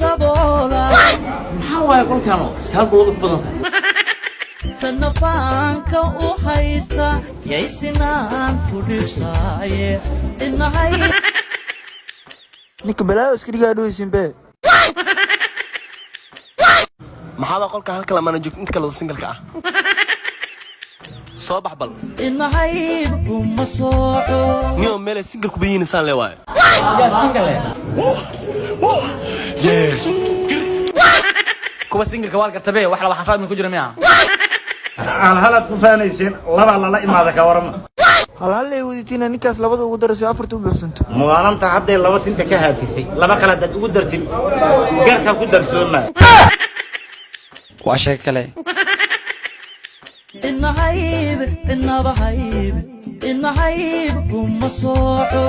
saboola maxaa waay qolkaano iskaalku wada badan sanafaanka u haysta yaysinaan tudhibtaaye inahay ninka balaayo iska dhigaa dhooysinbe maxaa qolka halka lamana joogto inta kale singalka ah soo baxbal inahay kuma sooco niyo meel singal ku bayeen san leewaay yaa single yes kuwa single wal gartabe wax la xasaab min ku jira miya aan halad ku faanaysin laba la imaada ka waran hal waditina ninkaas labada ugu darasay afarta u buuxsanto muwaananta hadday laba tinta ka haafisay laba kala dad ugu dartin garka ku darsooma waa shay kale inahay kuma sooco